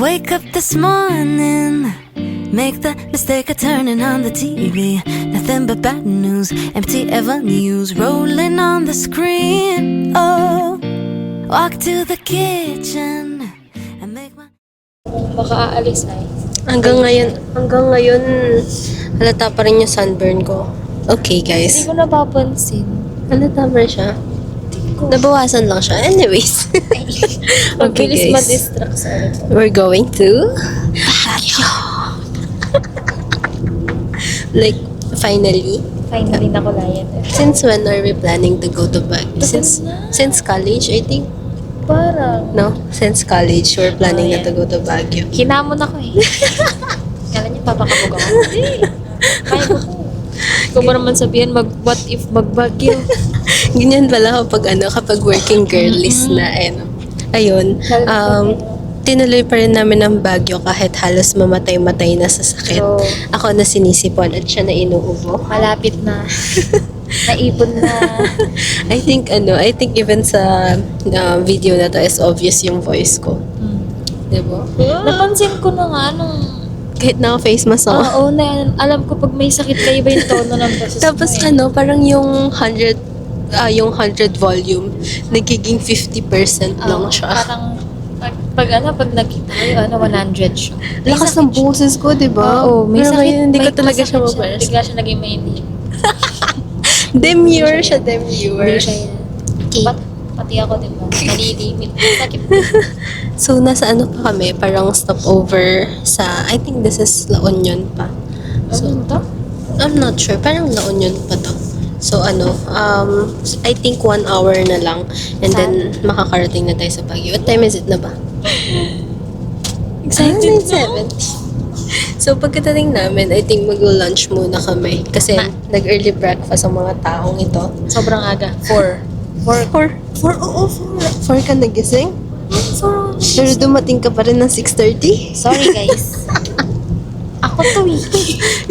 Wake up this morning, make the mistake of turning on the TV. Nothing but bad news, empty avenues rolling on the screen. Oh, walk to the kitchen and make my... Baka aalis ay. Hanggang ngayon, halata pa rin yung sunburn ko. Okay, Hindi guys. ko napapansin. Halata pa rin siya. Nabawasan lang siya. Anyways. Ang Okay, bilis guys. ma-distract sa akin. We're going to Baguio. Like, finally. Finally, nakulayan. Since when are we planning to go to Baguio? Tagal Since college, I think. Parang, No? Since college, we're planning na to go to Baguio. hinamon ako eh. Kala niya, papakabog ako. Kaya ko po. Ikaw ba naman sabihin, what if magbagyo? Ganyan pala kapag working girl is na, ayun. Tinuloy pa rin namin ang Baguio kahit halos mamatay-matay na sa sakit. So, Ako na sinisipon at siya na inuubo. malapit na. Naipon na. I think even sa video na to is obvious yung voice ko. Diba? Napansin ko na nga nung... Kahit naka-face mask ako. Oo, alam ko pag may sakit kayo ba yung tono ng boses Tapos mo eh. parang yung 100 volume, nagiging 50% lang siya. Parang pag nakita kayo, 100 siya. May Lakas sakit ng boses ko, di ba? Oo, may Pero sakit. ngayon, hindi ko may talaga siya masakit mapers. Bigla siya naging mainit. Demure siya, demure. Hindi siya yan. Okay. Pati ako, di ba? Nalilimit. Sakit. So, nasa pa kami, parang stopover sa, I think this is La Union pa. So, Ano to? I'm not sure, parang La Union pa to. So, I think 1 hour na lang, and then makakarating na tayo sa Baguio. What time is it na ba? Excited na. 7:00. So, pagkatating namin, I think mag-lunch muna kami. Kasi, nag-early breakfast ang mga taong ito. Sobrang aga. 4. 4 ka nagising? Pero dumating ka pa rin ng 6:30? Sorry, guys. Ako to eh.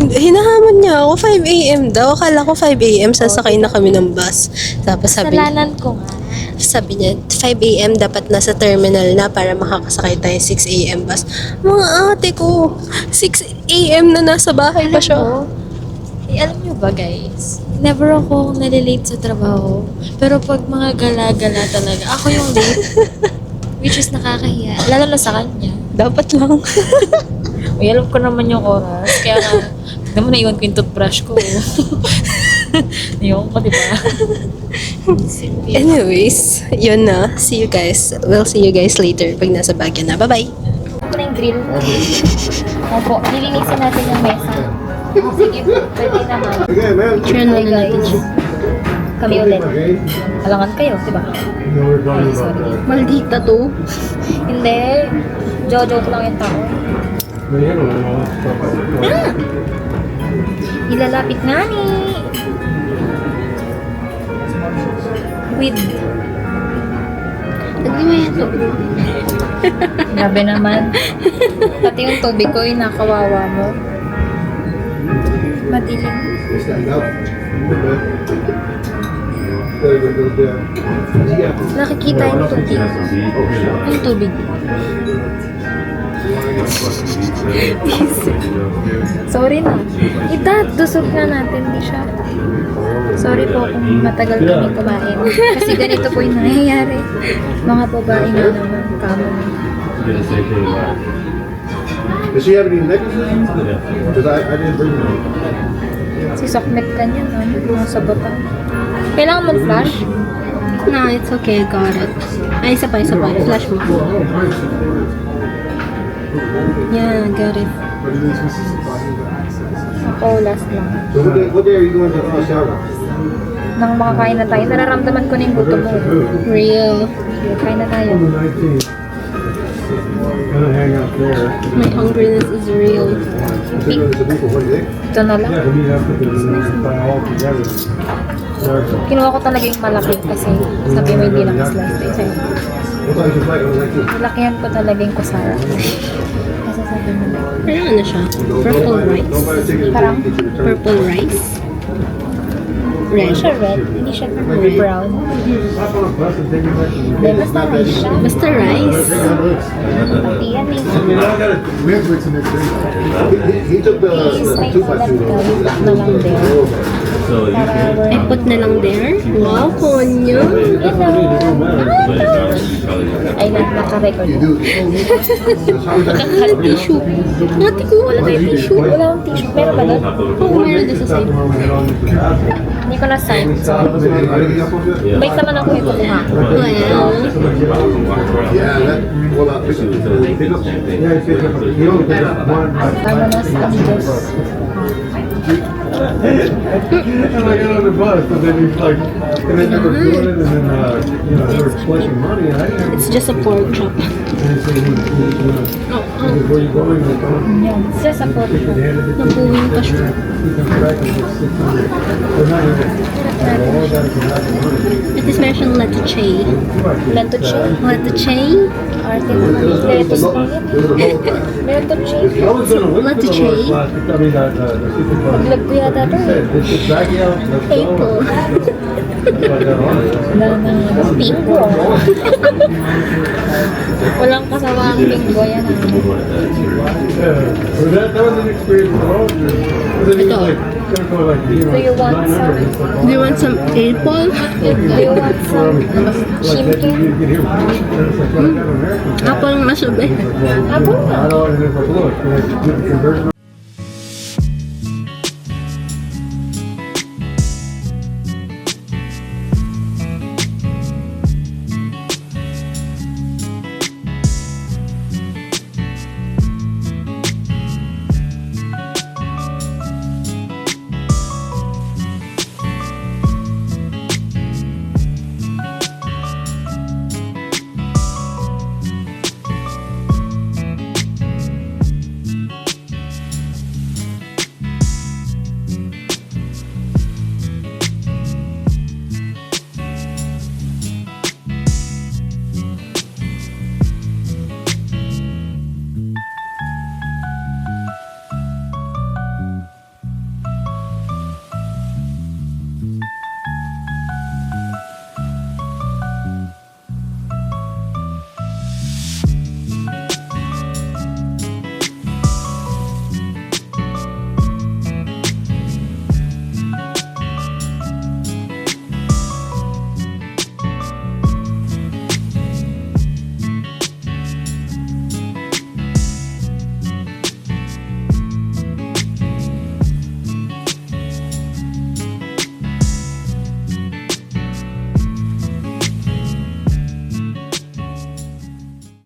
Hinahamon niya ako, 5 a.m. daw. Akala ko 5 a.m. sasakay na kami ng bus. Tapos Kasalanan ko nga. sabi niya, 5 a.m. dapat nasa terminal na para makakasakay tayo 6 a.m. bus. Mga ate ko, 6 a.m. na nasa bahay pa siya. Alam niyo ba guys, never ako nalilate sa trabaho. Pero pag mga gala-gala talaga, ako yung late. Which is nakakahiya. Lalo na sa kanya. Dapat lang. Uy, alam ko naman yung oras. Kaya nga, tignan mo na iwan ko yung toothbrush ko. Iwan ko, di ba? Anyways, yun na. See you guys. We'll see you guys later pag nasa Baguio na. Bye-bye. Ito na yung grill. Opo, nilinisin natin yung mesa. Sige, pwede naman. Turn muna natin siya. Kami ulit. Alangan kayo, di ba? Ay, sorry. Maldita to. Hindi. Joke lang yung tao. Ilalapit nga ni. With. Naglimaya to. Grabe naman. Pati yung tubig ko, inakawawa mo. Madilim. Nakikita yung tubig. Yung tubig. Sorry na. Dusog na natin, di siya. Sorry po kung matagal kami kumain. Kasi ganito po yung nangyayari. Mga babae nga naman, kamo. Does she have any necklaces? Because I didn't bring them. Si Sokmet ka niya, mga sabotan. Kailangan mong flash? No, it's okay. I got it. Ay, isa pa. Flash mo. Yeah, got it. Ako, last lang. So what day are you going to shower? Nang makakain na tayo, nararamdaman ko na yung gutom mo. Real. Okay, kain na tayo. Gonna hang out there. My hungriness is real. Ito na lang. All together. Kinuha ko talaga yung malaki kasi sabi mo hindi nakaslice. Kasi What time is your flight? lakihan ko talaga yung kusara. Kasi sabi mo, Parang ano siya? Purple rice. parang Purple rice. hindi Red. siya red. Hindi siya brown. Then, basta rice siya. Basta rice. Pati yan eh. We have bricks in there too. He took the Is may 2x2 salat ka, without na lang din. Para Ay, put na lang there. Wow, konyo. ay naka-record. You do. Kakal tissue. Mati ko, wala tayong tissue. Wala akong tissue. Meron ba doon? Oo, meron din sa side. Hindi ko na-sign. So, bait naman ako ito kuha. Wow. Yeah, that. Well, pick up. Vámonos, amigos. And I got on the bus, and then he's like, and then they were doing it, and then, they were splashing money, and I didn't. It's just a pork chop. And so where you going? Like, Yan. It's just a photo. Nabuwing pa siya. he comes back and it's 600. Or not even. All that is not the money. It is mentioned leche. Lantuche. Leche? Arte naman. Lettuce pa yan. Lantuche. I was gonna wait What for to the change? last class. I mean, the super class. Paglag ko yata ito eh. Said, this is baggy out, let's go. Apple. That's why I got on it. Wala na pingo. Walang kasama ang pingo yan. Yeah, so that was an experience at all. But then he was like, gonna go like, Do you want 900 some? and stuff. Do you want some apple? Do you want some Like that, chimke? you can hear, and it's like, well, I got an American. Apple masabi. Apple nga. I know, and it's like, look, and I did the conversion.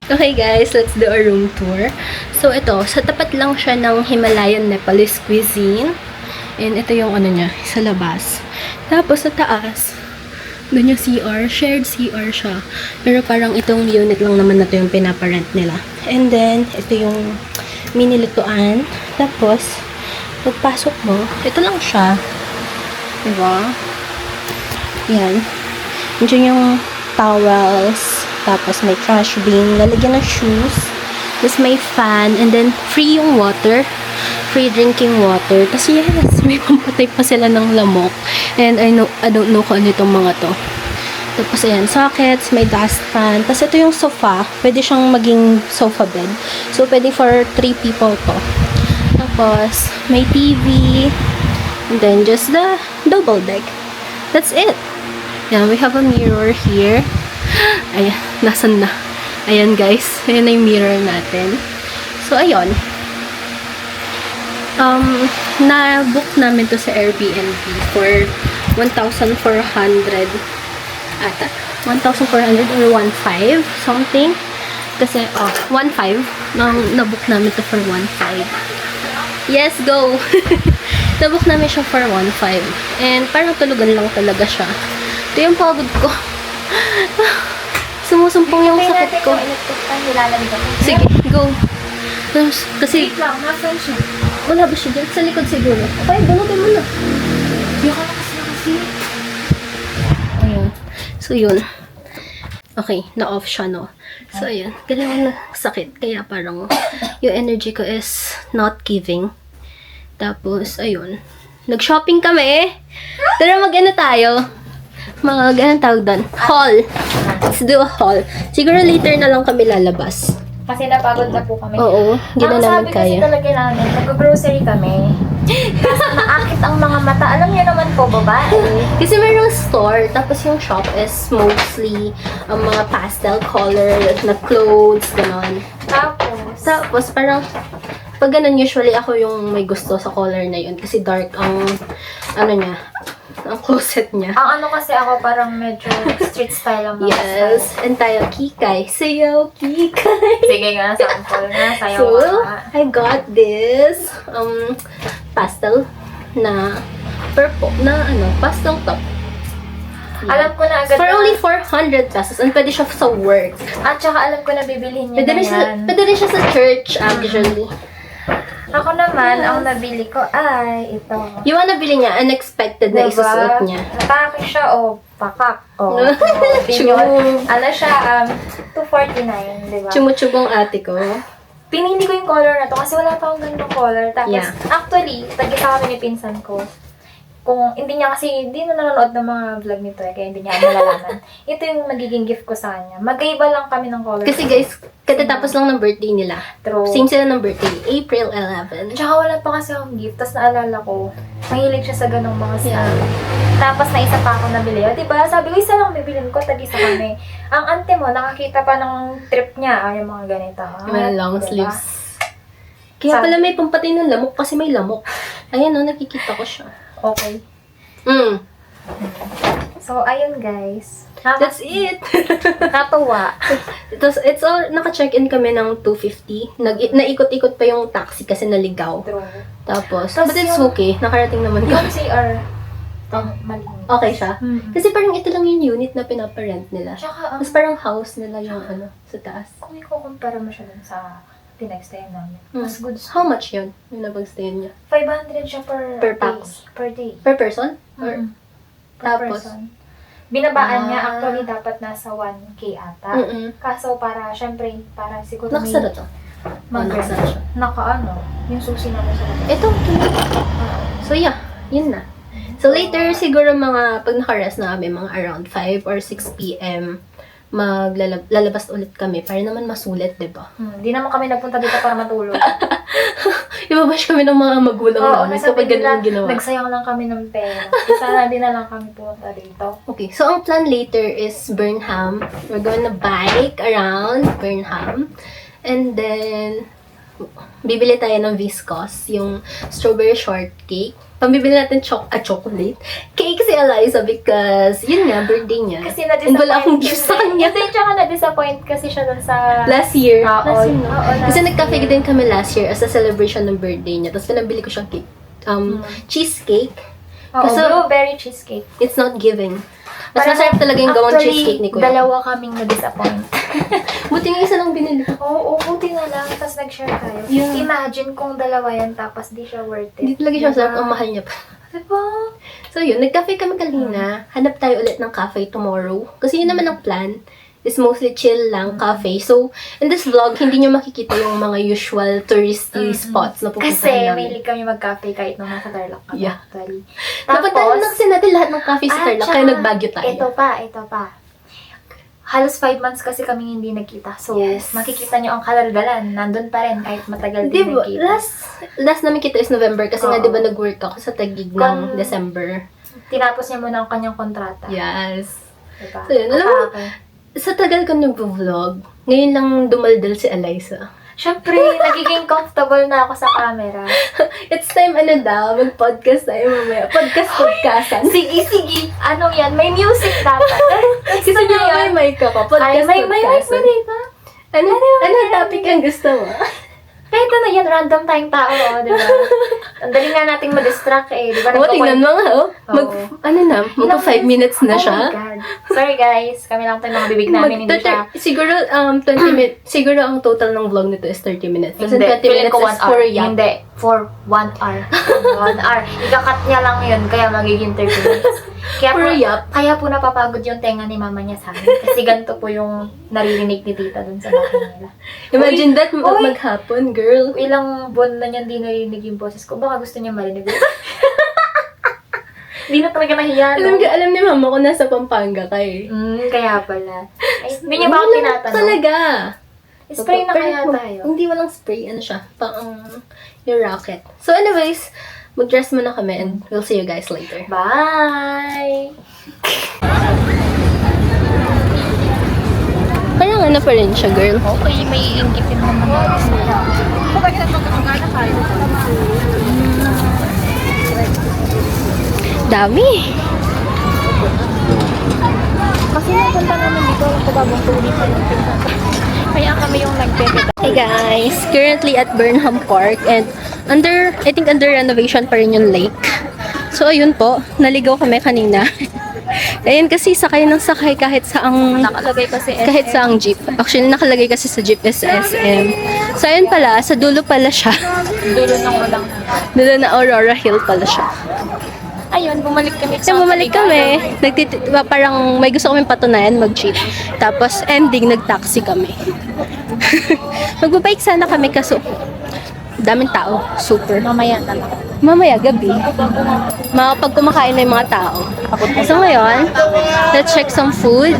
Okay guys, let's do a room tour. So ito, sa tapat lang siya ng Himalayan Nepalese cuisine. And ito yung ano niya, sa labas. Tapos sa taas, doon yung CR, shared CR siya. Pero parang itong unit lang naman na to yung pinaparent nila. And then, ito yung mini lutuan. Tapos, pagpasok mo, ito lang siya. Diba? Yan. Diyan yung towels. Tapos may trash bin, lalagyan ng shoes. Tapos may fan, and then free yung water. Free drinking water. Tapos yes, may pampatay pa sila ng lamok. And I don't know kung ano itong mga to. Tapos ayan, sockets, may dust fan. Tapos ito yung sofa. Pwede siyang maging sofa bed. So pwede for 3 people to. Tapos may TV. And then just the double deck. That's it. Yeah, we have a mirror here. Ayan, nasan na? Ayan guys, ayan na yung mirror natin. So, ayun. Na-book namin to sa Airbnb for 1,400 ata. 1,400 or 1,500 something. Kasi, 1,500. Na-book namin to for 1,500. Yes, go! Na-book namin siya for 1,500. And parang tulugan lang talaga siya. Ito yung pagod ko. Sumusumpong yung sakit ko. Sige, go. Kasi, Wait lang, nasan siya? wala ba siya dyan? Sa likod siguro. Okay, bunutin mo na. Yung kalakas na kasi. Ayun. So, yun. Okay, na-off siya, no? So, ayun. Galing na sakit. Kaya parang yung energy ko is not giving. Tapos, ayun. Nag-shopping kami. Tara, mag-ano tayo? ganun tawag doon? Haul. Let's do a haul. Siguro later na lang kami lalabas. Kasi napagod na po kami. Oo, hindi na Ang namin sabi kasi kaya. talaga namin, mag-grocery kami. Tapos naakit ang mga mata. Alam niyo naman po, babae. Kasi mayroong store, tapos yung shop is mostly mga pastel color na clothes, gano'n. Tapos parang, pag ganun, usually ako yung may gusto sa color na yun. Kasi dark ang, ang closet niya. Ang ano kasi ako, parang medyo street style ang mga Yes, and tayo kikay. Sayaw, kikay. Sige nga, sample nga. Sayaw So, nga. I got this pastel na purple, pastel top. Alam ko na agad For na- only 400 pesos and pwede siya sa work. At saka alam ko na bibilihin niya Pwede na rin siya, yan. pwede rin siya sa church, actually. Ako naman, ang nabili ko ay ito. Yung ano nabili niya, unexpected na isusuot niya. Natake siya o pakak. O, Chum. ano siya, 249, di ba? Chumuchubong ate ko. Pinili ko yung color na to kasi wala pa akong ganitong color. Tapos, Yeah. actually, tag-isa kami ni pinsan ko. Kung hindi niya kasi, hindi na nanonood ng mga vlog nito kaya hindi niya malalaman. Ito yung magiging gift ko sa kanya. Magkaiba lang kami ng color. Kasi guys, katatapos lang ng birthday nila. True. Same sila ng birthday, April 11. Tsaka wala pa kasi akong gift. Tapos naalala ko, mahilig siya sa ganong mga style. Yeah. Tapos na isa pa ako nabili. O, diba? Sabi ko, isa lang bibilin ko, tag-isa kami. Ang ante mo, nakakita pa ng trip niya. Yung mga ganito. Yung mga long Diba? sleeves. Kaya pala may pampatay ng lamok kasi may lamok. Ayan o, nakikita ko siya. Okay. So, ayun guys. That's it! Nakatuwa. It's all, naka-check-in kami ng 250. Naikot-ikot pa yung taxi kasi naligaw. True. Tapos, Tas but it's yung- okay. Nakarating naman Yung kami. CR, malinis. Okay siya. Mhm. Kasi parang ito lang yung unit na pinaparent nila. Tsaka, Tapos parang house nila yung sa taas. kung ikukumpara mo siya dun sa pinag-stayan namin, mas good. How much yun? Yung nabag-stayan niya? 500 siya per Per day. pax. Per day. Per person? Or, Mhm. Per tapos? person. Binabaan niya, Ah. actually dapat nasa 1K ata. Mm-mm. Kaso para, syempre, para siguro Nakasara to? mag- nakasara siya. yung susi namin sa labas. Ito. So yeah, yun na. So later, siguro mga, pag naka-rest na kami, mga around 5 or 6 p.m., lalabas ulit kami para naman masulit, di ba? Hindi naman kami nagpunta dito para matulog. Ibabash kami ng mga magulang namin kasi kapag ganun ang ginawa. nagsayang lang kami ng pera. Sana din na lang kami pumunta dito. Okay, so ang plan later is Burnham. We're gonna bike around Burnham. And then, bibili tayo ng Viscos, yung strawberry shortcake. Pambibili natin chocolate. Cake si Eliza because, yun nga, birthday niya. Kasi And wala akong gift sa kanya. Hindi, tsaka na-disappoint kasi siya dun sa... Last year. Oo, Last year, no? oo, last Kasi year. nagka-fake din kami last year as a celebration ng birthday niya. Tapos pinabili ko siyang cake. Cheesecake. Oo, Kaso- blueberry cheesecake. It's not giving. Mas Parang- masarap talaga yung gawang actually, cheesecake ni Kuya. dalawa kaming na-disappoint. Buti nga isa lang binili ko. Oo, buti na lang. Tapos nag-share tayo. Yeah. Imagine kung dalawa yan tapos di siya worth it. Hindi talaga siya masarap. Ang mahal niya pa. Diba? So yun, nag-cafe kami kanina. Hanap tayo ulit ng cafe tomorrow. Kasi yun naman ang plan. Is mostly chill lang, cafe. So, in this vlog, hindi nyo makikita yung mga usual touristy spots na Kasi pupuntahan namin. mahilig kami mag-cafe kahit nung nasa Tarlac kami. Yeah. Actually. Napuntahan lang kasi natin lahat ng cafe sa Tarlac, kaya nag-Baguio tayo. Ito pa. Halos 5 months kasi kami hindi nagkita. So, Yes. makikita nyo ang kalalgalan. Nandun pa rin kahit matagal Di din ba? nagkita. Last namin kita is November kasi nga Oo. di ba nag-work ako sa Taguig ng December. Tinapos niya muna ang kanyang kontrata. Yes. Diba? So, yun. Alam mo, Okay. sa tagal ko nag-vlog, ngayon lang dumaldal si Eliza. Siyempre, nagiging comfortable na ako sa camera. It's time, mag-podcast tayo mamaya. Podcasten. Sige. Anong yan? May music dapat. Kasi niya may mic ako. Podcast Ay, may mic mo dito. Ano topic ang gusto mo? Kahit ano yan, random tayong tao, di ba? Ang dali nga nating ma-distract di ba? Oo, tingnan mo nga, Oo. Mag 5 minutes na siya. Oh my God. Sorry guys, kami lang tayo mga bibig namin, hindi siya. Siguro, 20 minutes, siguro ang total ng vlog nito is 30 minutes. Kasi Hindi, 20 feeling minutes ko is 1 hour. for yap. Hindi, for 1 hour. 1 hour. Ika-cut niya lang yun, kaya magiging 30 minutes. For yap. Kaya po napapagod yung tenga ni mama niya sa amin. Kasi ganito po yung naririnig ni tita dun sa bahay nila. Imagine that, Uy! maghapon, girl. Ilang buwan na niyan di narinig yung boses ko. Baka gusto niya marinig. Hindi na talaga nahiya, no? Alam ni mama ko nasa Pampanga ka eh. Kaya pala. Ay, hindi niya ba ako tinatanong? Talaga. Spray na kaya Pero tayo. Hindi walang spray. Ano siya? Yung rocket. So anyways, mag-dress muna kami and we'll see you guys later. Bye! Parang ano pa rin siya, girl. Okay, may inggitin naman ako sila. Dami. Kasi napunta naman dito, ang pababang tuloy pa yung kaya kami yung nagbebeda. Hey guys, currently at Burnham Park and I think under renovation pa rin yung lake. So ayun po, naligaw kami kanina. Ayun kasi sakay ng sakay kahit saang Nakalagay kasi kahit saang jeep. Actually nakalagay kasi sa jeep is SM. So ayun pala, sa dulo pala siya. dulo ng walang. Dulo na Aurora Hill pala siya. Ayun, bumalik kami Kasi bumalik kami, parang may gusto kaming patunayan mag-jeep. Tapos ending, nag-taxi kami. Magbabike sana kami kaso daming tao, super. Mamaya na lang. Mamaya, gabi. Pag kumakain na yung mga tao. So ngayon, let's check some food.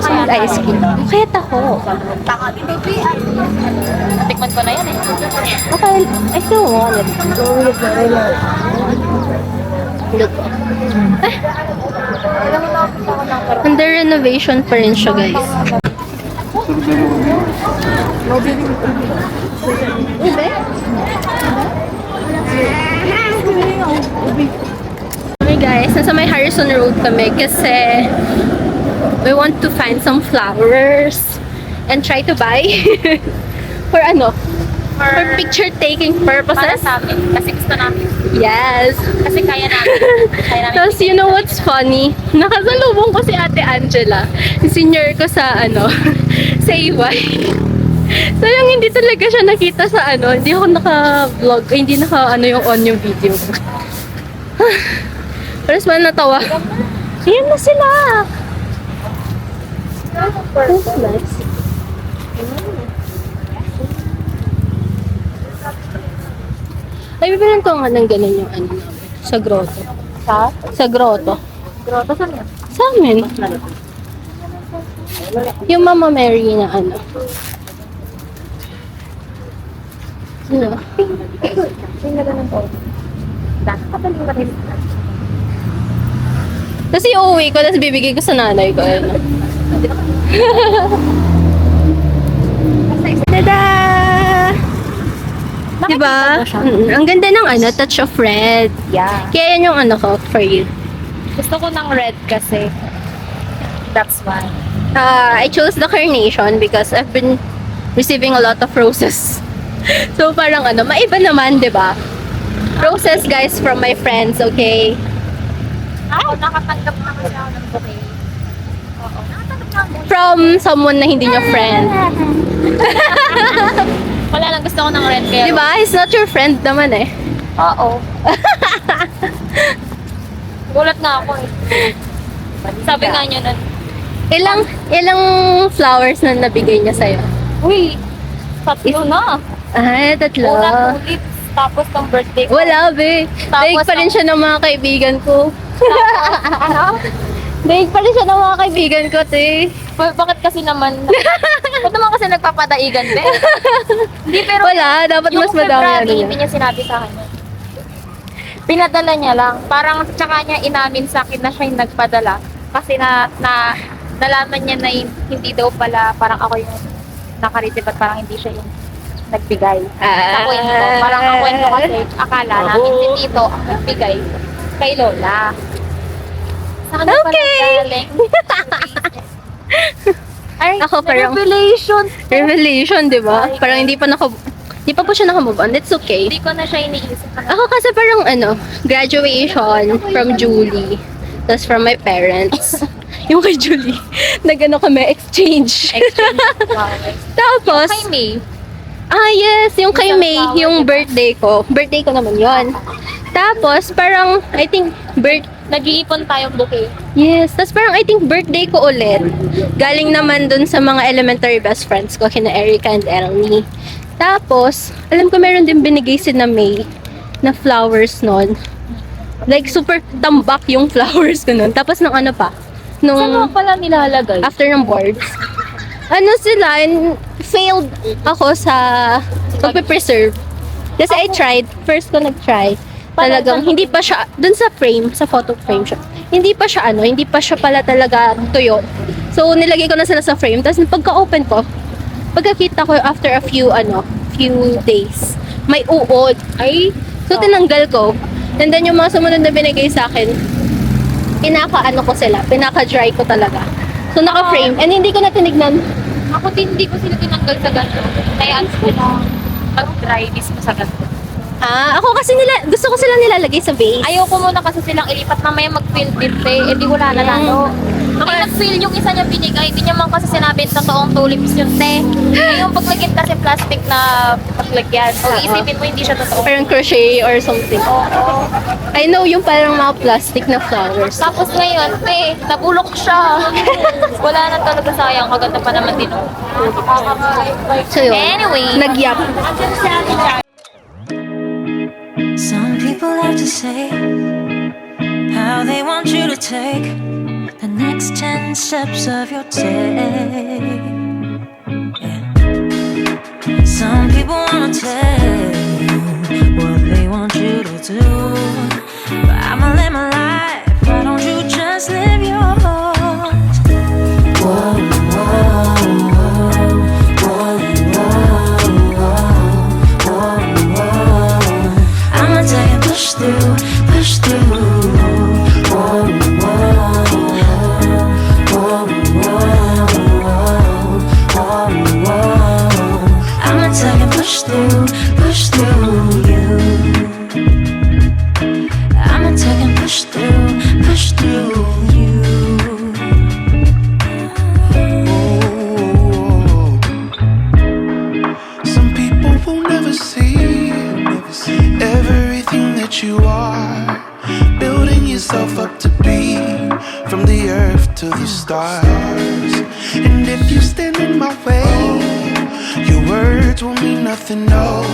Some ice cream. Kaya tako. Tikman ko na yan eh. Okay, I still want it. Look. Under renovation pa rin siya, guys. Okay guys, nasa may Harrison Road kami kasi we want to find some flowers and try to buy for ano? For picture taking Para purposes. sa amin. Kasi gusto namin. Yes. Kasi kaya namin. Kaya namin. Tapos, you know what's funny? Nakasalubong ko si Ate Angela, senior ko sa sa EY. Sayang hindi talaga siya nakita sa hindi ako naka-vlog, hindi yung on yung video. Pero mas natawa. Ayan na sila! That's nice. Ay, bibilan ko nga ng ganun yung sa grotto. Sa grotto. Grotto saan yan? Sa amin. Yung Mama Mary na ano. Tingnan na ng photo. Dapat pataling ba rin? Tapos iuwi ko, tapos bibigay ko sa nanay ko. Tada! Diba? Ang ganda ng touch of red. Yeah. Kaya yan yung ko for you. Gusto ko ng red kasi. That's why. I chose the carnation because I've been receiving a lot of roses. So parang maiba naman, di ba? Roses, guys, from my friends, okay? Ako, nakatanggap na kasi ako ng bouquet. Oo, nakatanggap na ako. From someone na hindi nyo friend. Wala lang, gusto ko ng red kaya. Di ba? It's not your friend naman eh. Oo. Gulat nga ako eh. Sabi nga niya nun, Ilang flowers na nabigay niya sa'yo? uy, tatlo na. Ay, tatlo. Una tulips, tapos ng birthday ko. Wala, be. Daig pa rin siya ng mga kaibigan ko. Ano? Daig pa rin siya ng mga kaibigan ko, te. Bakit kasi naman, ba't naman kasi nagpapadaigan, be? Hindi, pero Wala, dapat mas madami February, niya. hindi niya sinabi sa akin yun. Pinadala niya lang. Parang tsaka niya inamin sa akin na siya yung nagpadala. Kasi nalaman niya na hindi daw pala, parang ako yung nakareceive at parang hindi siya yung nagbigay. Ako yun to. Parang ako yun to kasi akala namin si Tito ang nagbigay kay Lola. Sa kanya pala galing. Ay, Ako parang- Revelation, di ba? Parang hindi pa po siya naka-move on. It's okay. Hindi ko na siya iniisip. Ako kasi parang graduation from Julie. Tapos from my parents. Yung kay Julie, kami, exchange. Tapos, Kay May. yes, yung kay May, yung birthday ko. Birthday ko naman yon. Tapos, parang, I think, Nag-iipon tayong bouquet. yes, tapos parang I think birthday ko ulit. Galing naman dun sa mga elementary best friends ko, kina Erica and Elnie. Tapos, alam ko meron din binigay si na May na flowers nun. Like, super tambak yung flowers ko nun. Tapos nung ano pa, nung Saan mo pala nilalagay? after ng boards, ano sila, failed ako sa pagpe-preserve. Kasi I tried, first ko nag-try. Talagang, hindi pa siya, dun sa frame, sa photo frame siya, hindi pa siya pala talaga tuyo. So, nilagay ko na sila sa frame. Tapos, pagka-open ko, pagkakita ko after a few days, may uod. So, tinanggal ko. And then, yung mga sumunod na binigay sa akin, pinaka-dry ko talaga. So, naka-frame. And hindi ko na tinignan. Ako din, hindi ko sila tinanggal sa ganito. Kaya ko na mag-dry mismo sa ganito. Ako kasi gusto ko silang nilalagay sa vase. Ayoko muna kasi silang ilipat mamaya mag-fill din, te. Eh, di wala na lalo. Ay, nag-fill yung isa niya binigay. Hindi niya man kasi sinabi totoong tulips yun, te. Eh, yung paglagyan kasi plastic na paglagyan. So, isipin mo hindi siya totoo. Parang crochet or something. Oo. I know yung parang mga plastic na flowers. Tapos ngayon, te, nabulok siya. Wala na talaga, sayang. Kaganda pa naman din. So yun, Anyway. nagyap. Some people have to say how they want you to take the next 10 steps of your day. Yeah. Some people wanna tell you what they want you to do, but I'ma live my life. Why don't you just live yours? Whoa, whoa, whoa, whoa, whoa, whoa, whoa. I'ma tell you push through, push through. Whoa, whoa, whoa, whoa, whoa, whoa. I'ma tell you push through you. I'ma tell you push through you. Some people will never see everything that you are, building yourself up to be from the earth to the stars. And if you stand in my way, your words will mean nothing, no.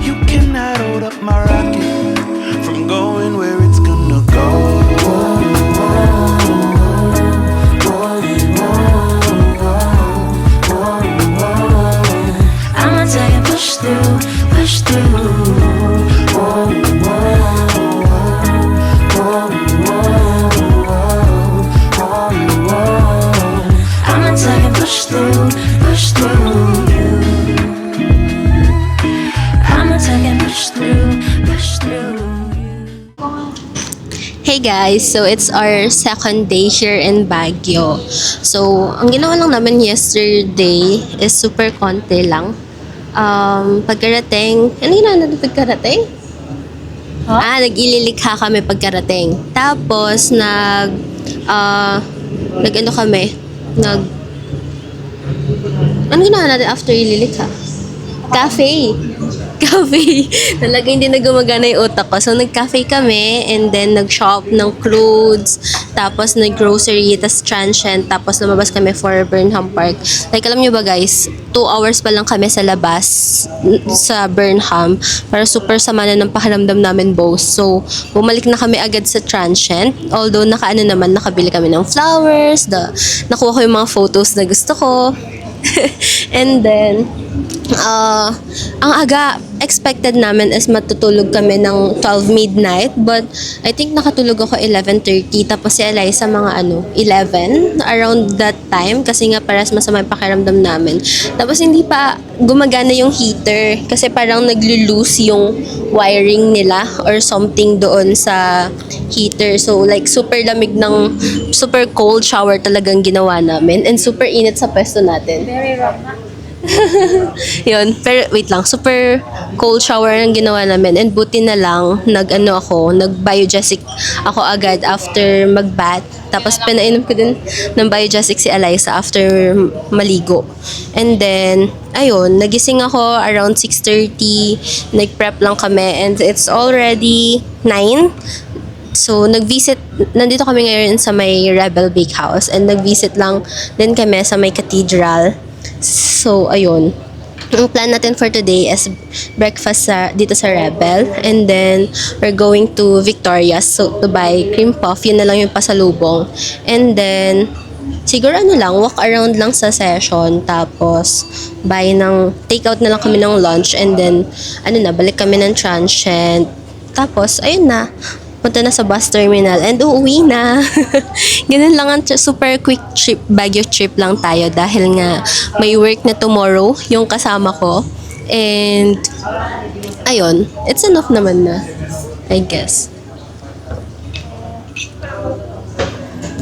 You cannot hold up my rocket from going where it's gonna go. I'ma tell you push through, push through. Whoa, whoa, whoa, whoa, whoa. I'ma tell you push through you. I'ma tell you push through you. Hey guys, so it's our second day here in Baguio. So, ang ginawa lang namin yesterday is super konti lang. Pagkarating, ano ginawa natin pagkarating? Nag-ililikha kami pagkarating. Tapos, ano ginawa natin after ililikha? Cafe. Talaga hindi na gumagana yung utak ko. So, nag-cafe kami and then nag-shop ng clothes, tapos nag-grocery, tas transient, tapos lumabas kami for Burnham Park. Like, alam nyo ba guys, 2 hours pa lang kami sa labas sa Burnham para super sama na ng pakiramdam namin both. So, bumalik na kami agad sa transient. Although, nakabili kami ng flowers, nakuha ko yung mga photos na gusto ko. And then, ang aga expected namin is matutulog kami ng 12 midnight, but I think nakatulog ako 11:30, tapos si Eliza mga 11 around that time kasi nga paras masama yung pakiramdam namin. Tapos hindi pa gumagana yung heater kasi parang naglo-loose yung wiring nila or something doon sa heater. So like super cold shower talagang ginawa namin and super init sa pwesto natin. Very wrong na. Yun, pero wait lang, super cold shower ang ginawa namin and buti na lang nag-biogesic ako agad after mag-bath. Tapos pinainom ko din ng biogesic si Eliza after maligo. And then, ayun, nagising ako around 6:30, nag-prep lang kami and it's already 9. So, nandito kami ngayon sa may Rebel Bakehouse and nag-visit lang din kami sa may cathedral. So, ayun. ang plan natin for today is breakfast dito sa Rebel. And then, we're going to Victoria's to buy cream puff. Yun na lang yung pasalubong. And then, siguro walk around lang sa session. Tapos, take out na lang kami ng lunch. And then, balik kami ng transient. Tapos, ayun na. Punta na sa bus terminal and uuwi na. Ganun lang ang super quick trip, Baguio trip lang tayo dahil nga may work na tomorrow yung kasama ko. And ayun, it's enough naman na, I guess.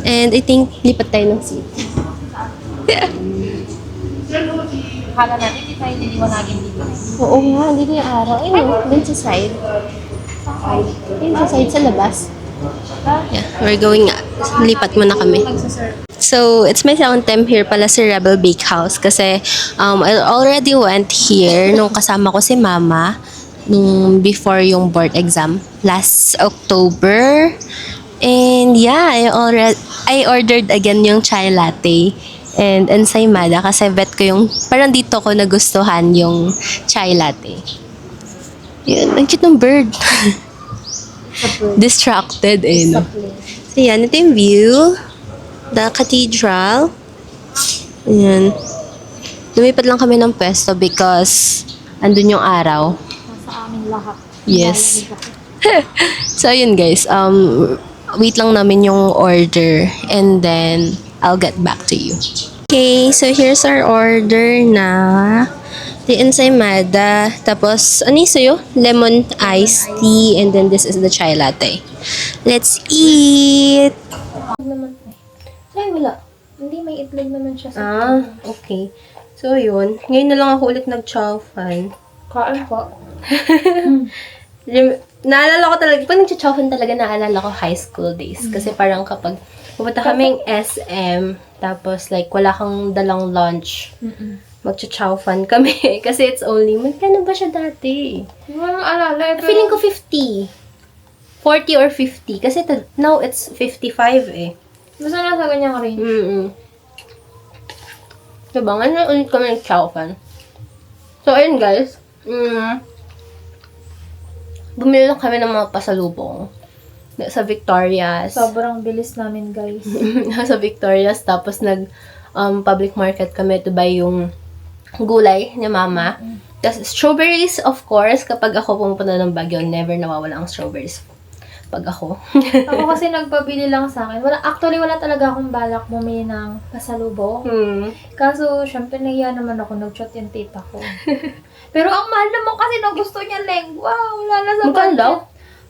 And I think lipat tayo ng seat. Akala natin, hindi tayo niliwanagin dito. Oo nga, hindi yung araw. Ayun, dun sa side. Ayun sa side sa labas. Yeah, we're going, lipat muna kami. So, it's my second time here pala sa Rebel Bakehouse kasi I already went here nung kasama ko si Mama nung before yung board exam last October. And yeah, I ordered again yung chai latte and ensaymada kasi bet ko yung parang dito ko nagustuhan yung chai latte. Yun, ang cute ng bird. Distracted no? So yan, ito yung view. The cathedral. Ayan. Lumipat lang kami ng pwesto because andun yung araw. Nasa amin lahat. Yes. So ayun guys, wait lang namin yung order and then I'll get back to you. Okay, so here's our order na the ensaymada. Tapos, ano yung sa'yo? Lemon iced tea. And then, this is the chai latte. Let's eat! Ay, wala. Hindi, may itlog naman siya sa Okay. So, yun. Ngayon na lang ako ulit nag-chow fan. Kain po. Naalala ko talaga, pag nag-chow fan talaga, naalala ko high school days. Kasi parang kapag pupunta kaming SM, tapos like, wala kang dalang lunch. Mag-chow fan kami. Kasi it's only, magkano ba siya dati? Hindi mo naman alala. Feeling ko 50. 40 or 50. Kasi now it's 55 eh. Basta nasa ganyang range. Diba? Ngayon ulit kami nag-chow fan. So, ayun guys. Bumili lang kami ng mga pasalubong. Sa Victoria's. Sobrang bilis namin, guys. Sa Victoria's. Tapos public market kami to buy yung gulay ni Mama. Tapos strawberries, of course. Kapag ako pumupunta ng Baguio, never nawawala ang strawberries. Pag ako. Ako kasi nagpabili lang sa akin. Actually, wala talaga akong balak bumili ng pasalubong. Kaso, syempre, nahiya naman ako. Nag-chat yung tita ko. Pero ang mahal naman kasi na gusto niya lengua. Wala na sa Magkano daw?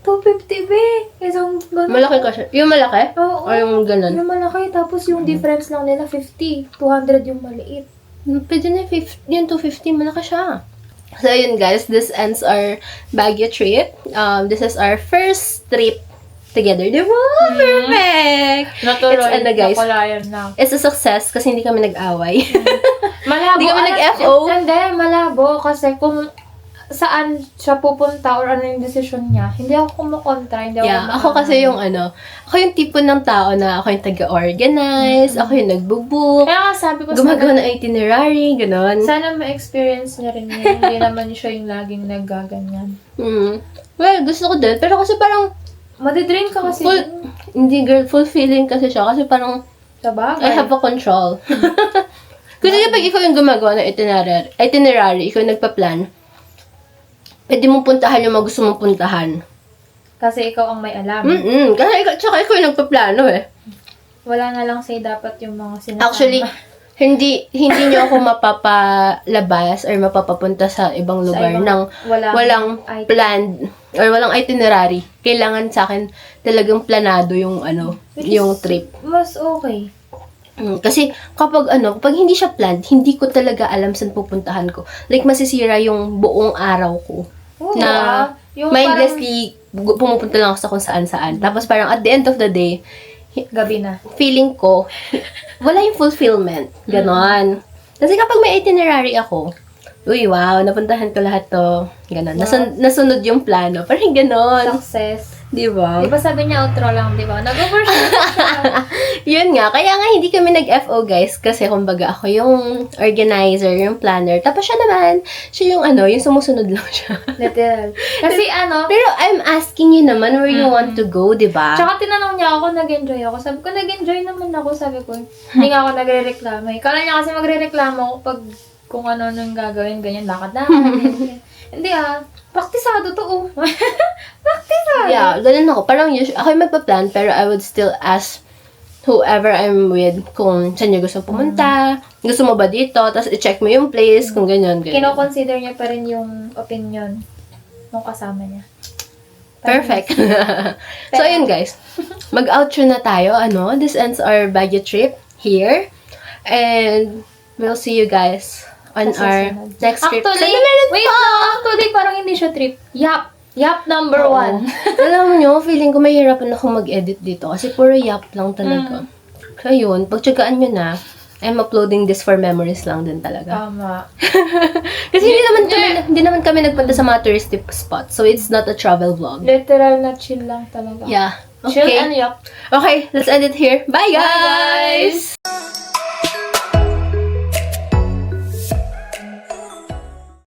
250 be. Isang ganun. Malaki kasi. Yung malaki? Oo. O yung ganun? Yung malaki. Tapos yung difference lang nila, 50. 200 yung maliit. Pwede na yung 250. Malaki siya. So, ayun guys. This ends our Baguio trip. This is our first trip together. Diba? Perfect! Natuloy. It's, guys, Nakulayan na. it's a success kasi hindi kami nag-away. Malabo. Hindi kami nag-FO. Hindi, malabo. Kasi kung saan siya pupunta or ano yung decision niya, hindi ako kumukontra. Hindi ako Ako kasi yung ako yung tipo ng tao na ako yung taga-organize, ako yung nagbubook, Kaya nga sabi ko gumagawa ng itinerary, gano'n. sana ma-experience niya rin yun. Hindi naman siya yung laging naggaganyan. Well, gusto ko din. Pero kasi parang, Madidrain ka kasi. hindi girl, fulfilling kasi siya. Kasi parang, Sa bagay. I have a control. Kasi kapag ikaw yung gumagawa ng itinerary, ikaw yung nagpa-plan, pwede mong puntahan yung mga gusto mong puntahan. Kasi ikaw ang may alam. Kasi tsaka ikaw yung nagpa-plano eh. Wala na lang say dapat yung mga sinasama. Actually, hindi niyo ako mapapalabas or mapapapunta sa ibang lugar nang walang planned or walang itinerary. Kailangan sa akin talagang planado yung yung trip. Mas okay. Kasi kapag hindi siya planned, hindi ko talaga alam saan pupuntahan ko. Like masisira yung buong araw ko. Oo, Na yung mindlessly pumupunta lang ako sa kung saan-saan. Tapos parang at the end of the day, gabi na. feeling ko, wala yung fulfillment. Ganon. Kasi kapag may itinerary ako, uy, wow, napuntahan ko lahat to. Ganon. Nasunod yung plano. Parang ganon. Success. Di ba? Di ba sabi niya outro lang, di ba? Nag-overshoot siya. Yun nga, kaya nga hindi kami nag-FO guys kasi kumbaga ako yung organizer, yung planner. Tapos siya naman, siya yung yung sumusunod lang siya. Literal. Kasi Pero I'm asking you naman where you want to go, di ba? tsaka tinanong niya ako, nag-enjoy ako. Sabi ko, nag-enjoy naman ako. Sabi ko, hindi nga ako nagre-reklamo. Kala niya kasi magre-reklamo ako pag kung ano nung gagawin, ganyan, lakad na. Hindi praktisado to, Praktisado. Yeah, ganun ako. Parang ako yung magpa-plan, pero I would still ask whoever I'm with kung saan niya gusto pumunta, gusto mo ba dito, tapos i-check mo yung place, kung ganyan. Kino-consider niya pa rin yung opinion ng kasama niya. Perfect. So, ayun guys. Mag-outro na tayo. This ends our Baguio trip here. And we'll see you guys on Sa our susunod. next trip. Actually, wait lang. Actually, parang hindi siya trip. Yap number Oo. 1. Alam nyo, feeling ko mahirapan ako mag-edit dito kasi puro yap lang talaga. So, yun. Pagtsagaan nyo na, I'm uploading this for memories lang din talaga. Tama. Kasi hindi naman kami nagpunta sa mga touristy spots. So, it's not a travel vlog. Literal na chill lang talaga. Yeah. Chill Okay. and yap. Okay, let's end it here. Bye, guys!